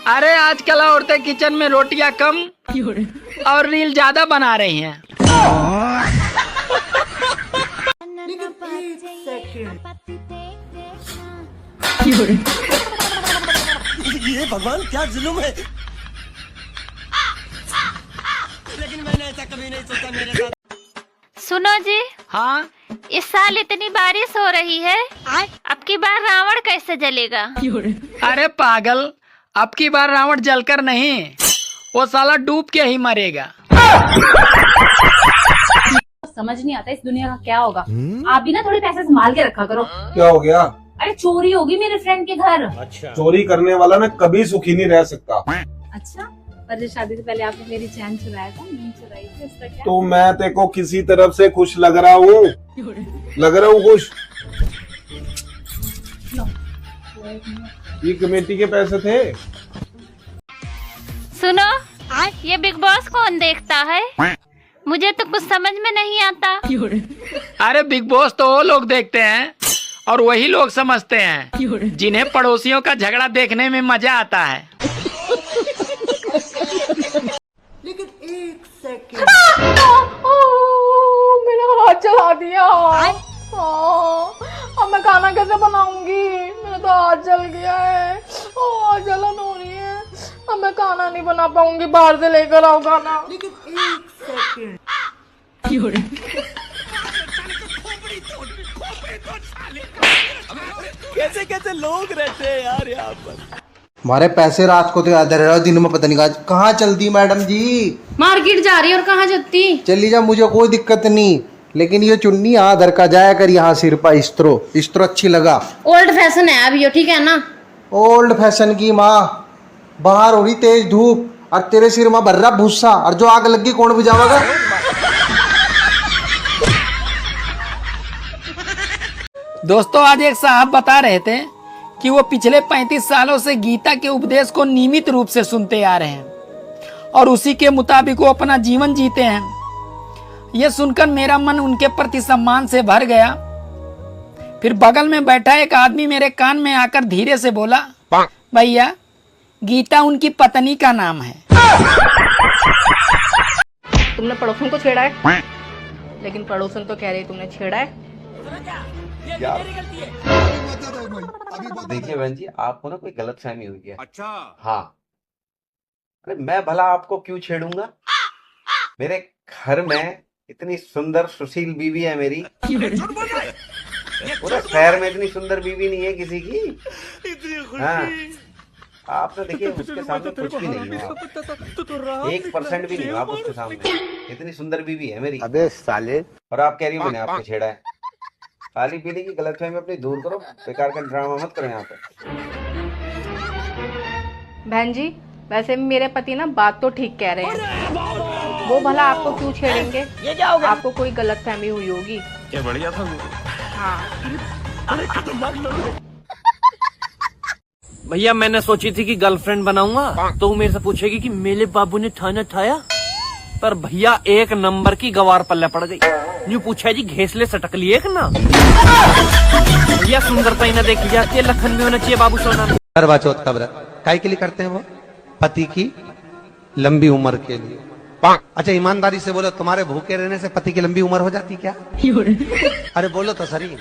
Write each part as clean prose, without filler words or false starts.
अरे आजकल औरतें किचन में रोटियां कम और रील ज्यादा बना रही हैं। ये भगवान क्या जुल्म है। लेकिन मैंने ऐसा कभी नहीं सोचा मेरे साथ। सुनो जी। हाँ, इस साल इतनी बारिश हो रही है, अब की बार रावण कैसे जलेगा? अरे पागल, अब की बार रावण जलकर नहीं, वो साला डूब के ही मरेगा। समझ नहीं आता इस दुनिया का क्या होगा। आप भी ना थोड़े पैसे संभाल के रखा करो। क्या हो गया? अरे चोरी होगी मेरे फ्रेंड के घर। अच्छा। चोरी करने वाला ना कभी सुखी नहीं रह सकता। अच्छा, पर शादी से पहले आपने मेरी चैन चुराया था, नींद चुराई थी, उसका क्या? तो मैं तेरे को किसी तरफ से खुश लग रहा हूँ खुश। ये कमेटी के पैसे थे। सुनो, ये बिग बॉस कौन देखता है? मुझे तो कुछ समझ में नहीं आता। अरे बिग बॉस तो वो लोग देखते हैं और वही लोग समझते हैं जिन्हें पड़ोसियों का झगड़ा देखने में मजा आता है। लेकिन एक सेकंड। मेरा हाथ जला दिया। अब मैं खाना कैसे बनाऊंगी? मेरा तो हाथ जल गया है। जलन हो रही है। अब मैं खाना नहीं बना पाऊंगी, बाहर से लेकर आओ खाना। लेकिन एक सेकंड। कैसे कैसे लोग रहते हैं यार यहाँ पर। हमारे पैसे रात को तो याद रह रहा, दिन में पता नहीं कहाँ चलती मैडम जी। मार्केट जा रही है और कहाँ जाती? चली जा, मुझे कोई दिक्कत नहीं, लेकिन ये चुन्नी आधर का जाया कर यहाँ सिर पर। इस्त्रो अच्छी लगा। ओल्ड फैशन है अभी, ठीक है ना? ओल्ड फैशन की माँ, बाहर हो रही तेज धूप और तेरे सिर में भर रहा भूसा, और जो आग लगी कौन बुझावेगा? दोस्तों, आज एक साहब बता रहे थे कि वो पिछले 35 सालों से गीता के उपदेश को नियमित रूप से सुनते आ रहे हैं और उसी के मुताबिक वो अपना जीवन जीते हैं। ये सुनकर मेरा मन उनके प्रति सम्मान से भर गया। फिर बगल में बैठा एक आदमी मेरे कान में आकर धीरे से बोला, भैया, गीता उनकी पत्नी का नाम है। तुमने पड़ोसन को छेड़ा है, लेकिन पड़ोसन तो कह रही तुमने छेड़ा है। देखिए बहन जी, आपको ना कोई गलतफहमी हुई है। अच्छा। हाँ, अरे मैं भला आपको क्यों छेड़ूंगा? मेरे घर में इतनी सुंदर सुशील बीवी है मेरी। पूरे शहर में इतनी सुंदर बीवी नहीं है किसी की। हाँ, आप तो देखिए उसके सामने कुछ भी नहीं हो, आप 1% भी नहीं हो आप उसके सामने। इतनी सुंदर बीवी है मेरी। अबे साले। और आप कह रही हो मैंने आपको छेड़ा है। खाली पीली की गलतफहमी अपनी दूर करो, बेकार का ड्रामा मत करो यहाँ पे। बहन जी, वैसे मेरे पति ना बात तो ठीक कह रहे हैं। वो भला आपको क्यों छेड़ेंगे? ये क्या होगा? आपको कोई गलतफहमी हुई होगी। क्या बढ़िया था। हाँ। भैया, मैंने सोची थी कि गर्लफ्रेंड बनाऊंगा तो वो मेरे से पूछेगी कि मेरे बाबू ने थाना ठाया, पर भैया एक नंबर की गवार पल्ले पड़ गई। न्यू पूछा जी घेसले सटक लिए ना। भैया सुंदरता ही ना देखी जाती है, लखन भी होना चाहिए बाबू सोना। करवा चौथ का व्रत काहे के लिए करते हैं? वो पति की लंबी उम्र के लिए। अच्छा ईमानदारी से बोलो, तुम्हारे भूखे रहने से पति की लंबी उम्र हो जाती क्या? अरे बोलो तो सही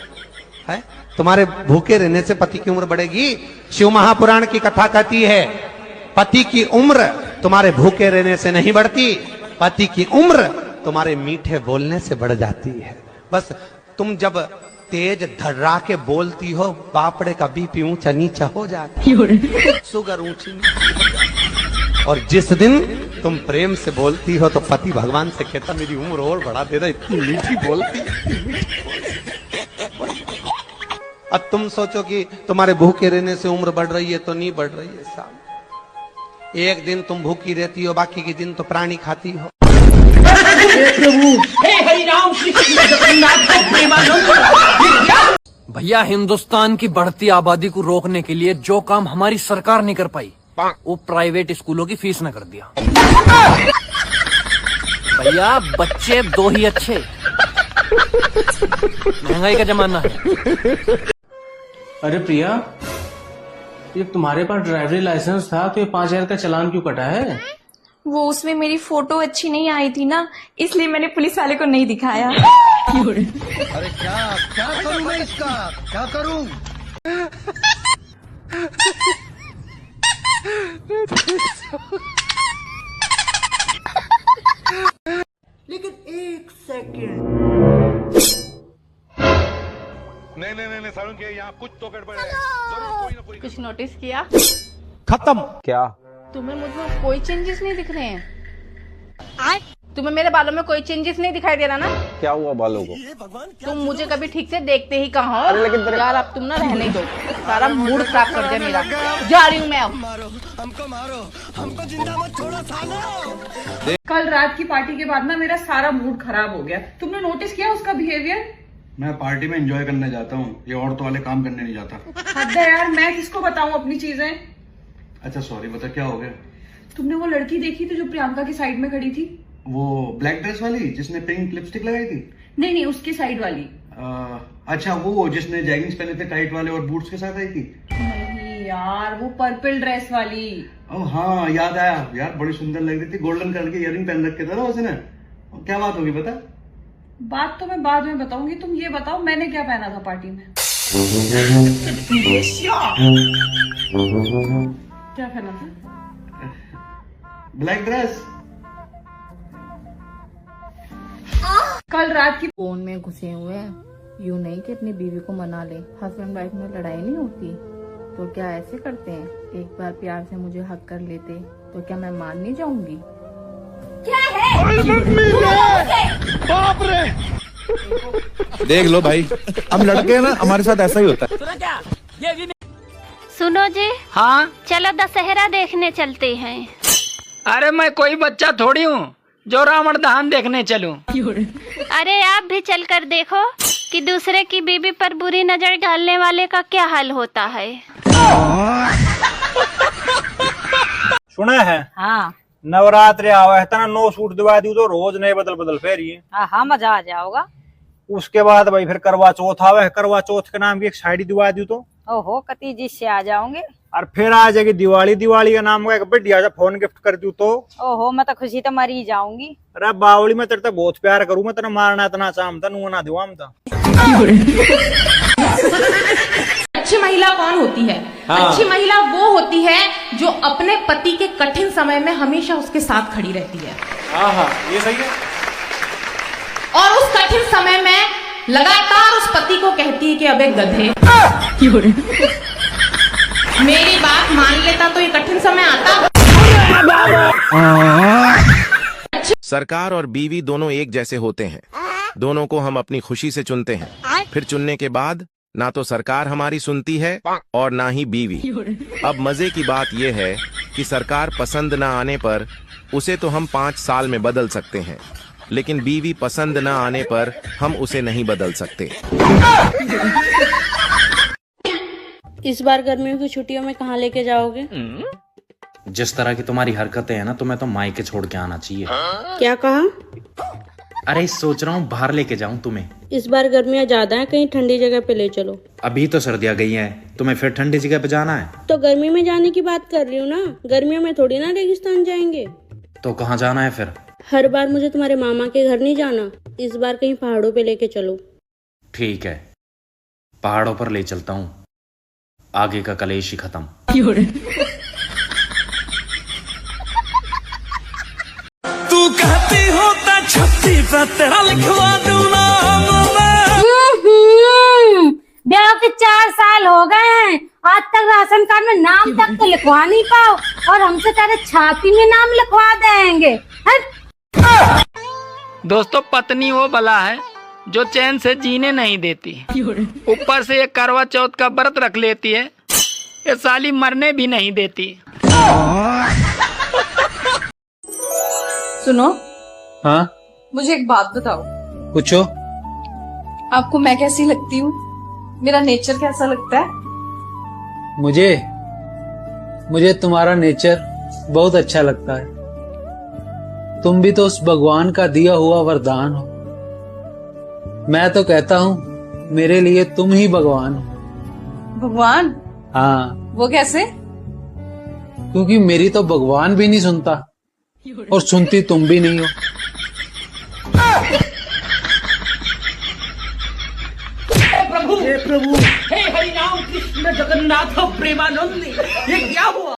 है, तुम्हारे भूखे रहने से पति की उम्र बढ़ेगी? शिव महापुराण की कथा कहती है पति की उम्र तुम्हारे भूखे रहने से नहीं बढ़ती, पति की उम्र तुम्हारे मीठे बोलने से बढ़ जाती है। बस तुम जब तेज धर्रा के बोलती हो, बापड़े का बीपी ऊंचा नीचा हो जाता है, शुगर ऊंची। और जिस दिन तुम प्रेम से बोलती हो तो पति भगवान से कहता मेरी उम्र और बढ़ा दे रहा, इतनी मीठी बोलती। अब तुम सोचो कि तुम्हारे भूखे रहने से उम्र बढ़ रही है, तो नहीं बढ़ रही है साहब। एक दिन तुम भूखी रहती हो, बाकी के दिन तो प्राणी खाती हो। भैया, हिंदुस्तान की बढ़ती आबादी को रोकने के लिए जो काम हमारी सरकार नहीं कर पाई, वो प्राइवेट स्कूलों की फीस न कर दिया। भैया, बच्चे दो ही अच्छे, महंगाई का जमाना है। अरे प्रिया, ये तुम्हारे पास ड्राइवरी लाइसेंस था तो ये 5,000 का चालान क्यों कटा है? वो उसमें मेरी फोटो अच्छी नहीं आई थी ना, इसलिए मैंने पुलिस वाले को नहीं दिखाया। अरे क्या क्या करूं मैं इसका, क्या करूं? लेकिन एक सेकंड, नहीं सारुण के यहाँ कुछ तो गड़बड़ है, जरूर कोई ना कोई। कुछ नोटिस किया? खत्म। क्या? तुम्हें मुझमें कोई चेंजेस नहीं दिख रहे हैं? तुम्हें मेरे बालों में कोई चेंजेस नहीं दिखाई दे रहा ना? क्या हुआ बालों को? तुम मुझे कभी ठीक से देखते ही कहाँ हो? यार अब तुम ना रहने दो, सारा मूड खराब कर दिया मेरा। जा रही हूँ मैं अब। हमको जिंदा मत छोड़ो सालो। कल रात की पार्टी के बाद ना मेरा सारा मूड खराब हो गया। तुमने नोटिस किया उसका बिहेवियर? मैं पार्टी में एंजॉय करने जाता हूँ, ये औरतों वाले काम करने नहीं जाता। हद है यार, मैं किसको बताऊं अपनी चीजें? अच्छा सॉरी, बता क्या हो गया? तुमने वो लड़की देखी थी जो प्रियंका की साइड में खड़ी थी? वो ब्लैक ड्रेस वाली जिसने पिंक लिपस्टिक लगाई थी? नहीं, उसकी साइड वाली। अच्छा वो जिसने जैगिंग्स पहने थे टाइट वाले और बूट्स के साथ आई थी? नहीं यार, वो पर्पल ड्रेस वाली। ओह हाँ याद आया यार, बड़ी सुंदर लग रही थी, गोल्डन कलर के इयररिंग पहन रखे थे ना उसने। क्या बात होगी बता? बात तो मैं बाद में बताऊंगी, तुम ये बताओ मैंने क्या पहना था पार्टी में? क्या पहना था? Black dress. कल रात की फोन में घुसे हुए हैं। यूं नहीं कि अपनी बीवी को मना ले, हस्बैंड वाइफ में लड़ाई नहीं होती तो क्या ऐसे करते हैं? एक बार प्यार से मुझे हक कर लेते तो क्या मैं मान नहीं जाऊंगी? क्या है? बाप रे! देख लो भाई, हम लड़के हैं ना, हमारे साथ ऐसा ही होता है। सुनो जी, हाँ चलो दशहरा देखने चलते हैं। अरे मैं कोई बच्चा थोड़ी हूँ जो रावण दहन देखने चलूं। अरे आप भी चलकर देखो कि दूसरे की बीबी पर बुरी नजर डालने वाले का क्या हाल होता है। सुना है? हाँ नवरात्रि आवा है तना, 9 सूट दिवा दी तो रोज नए बदल बदल फेरिए। हाँ मजा आ जाओगा। उसके बाद भाई फिर करवा चौथ आवे, करवा चौथ के नाम की एक साड़ी दिवा दी तो ओहो कती जी से आ जाओगे। और फिर आ जाएगी दिवाली, दिवाली का नाम का एक बढ़िया सा फोन गिफ्ट कर दूं तो ओहो मैं तो खुशी तो मरी जाऊंगी। अरे बावली मैं तेरे तो बहुत प्यार करूं, मैं तेरा मारना इतना चाहता नू ना दिवाम था। अच्छी महिला कौन होती है? अच्छी महिला वो होती है जो अपने पति के कठिन समय में हमेशा उसके साथ खड़ी रहती है। हाँ ये सही है। और उस कठिन समय में लगातार उस पति को कहती है कि अबे गधे, मेरी बात मान लेता तो ये कठिन समय आता। सरकार और बीवी दोनों एक जैसे होते हैं, दोनों को हम अपनी खुशी से चुनते हैं, फिर चुनने के बाद ना तो सरकार हमारी सुनती है और ना ही बीवी। अब मजे की बात यह है कि सरकार पसंद ना आने पर उसे तो हम 5 साल में बदल सकते हैं, लेकिन बीवी पसंद ना आने पर हम उसे नहीं बदल सकते। इस बार गर्मियों की छुट्टियों में कहाँ लेके जाओगे? जिस तरह की तुम्हारी हरकतें हैं ना, तुम्हें तो मायके छोड़ के आना चाहिए। क्या कहा? अरे सोच रहा हूँ बाहर लेके जाऊँ तुम्हें। इस बार गर्मियाँ ज्यादा हैं, कहीं ठंडी जगह पे ले चलो। अभी तो सर्दियाँ गई हैं, तुम्हें फिर ठंडी जगह पे जाना है? तो गर्मी में जाने की बात कर रही हूँ ना, गर्मियों में थोड़ी ना रेगिस्तान जाएंगे। तो कहाँ जाना है फिर? हर बार मुझे तुम्हारे मामा के घर नहीं जाना, इस बार कहीं पहाड़ों पे लेके चलो। ठीक है, पहाड़ों पर ले चलता हूँ, आगे का कलेश ही खत्म। तू कहती होता छुट्टी पे तेरा लिखवा दूं नाम मैं। ब्याह के 4 साल हो गए हैं, आज तक राशन कार्ड में नाम तक तो लिखवा नहीं पाओ और हमसे तेरे छाती में नाम लिखवा देंगे। दोस्तों पत्नी वो बला है जो चैन से जीने नहीं देती, ऊपर से ये करवा चौथ का व्रत रख लेती है, ये साली मरने भी नहीं देती। सुनो, हाँ मुझे एक बात बताओ। पूछो। आपको मैं कैसी लगती हूँ? मेरा नेचर कैसा लगता है? मुझे तुम्हारा नेचर बहुत अच्छा लगता है। तुम भी तो उस भगवान का दिया हुआ वरदान हो। मैं तो कहता हूँ मेरे लिए तुम ही भगवान हो। भगवान? हाँ, वो कैसे? क्योंकि मेरी तो भगवान भी नहीं सुनता और सुनती तुम भी नहीं हो। हे प्रभु, हे हरि राम कृष्ण जगन्नाथ प्रेमानंद, ये क्या हुआ?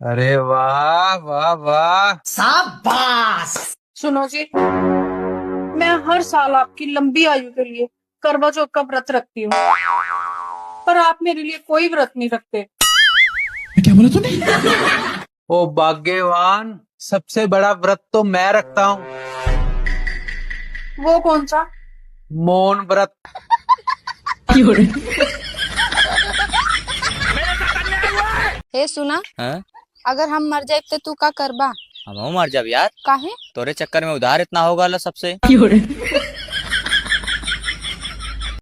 अरे वाह वाह वाह, शाबाश। सुनो जी, मैं हर साल आपकी लंबी आयु के लिए करवा चौथ का व्रत रखती हूँ, पर आप मेरे लिए कोई व्रत नहीं रखते। क्या बोला तूने? ओ भाग्यवान, सबसे बड़ा व्रत तो मैं रखता हूँ। वो कौन सा? मौन व्रत। हे सुना, अगर हम मर जाए तो तू का करबा? हम मर जाब यार, काहे? तोरे चक्कर में उधार इतना होगा सबसे।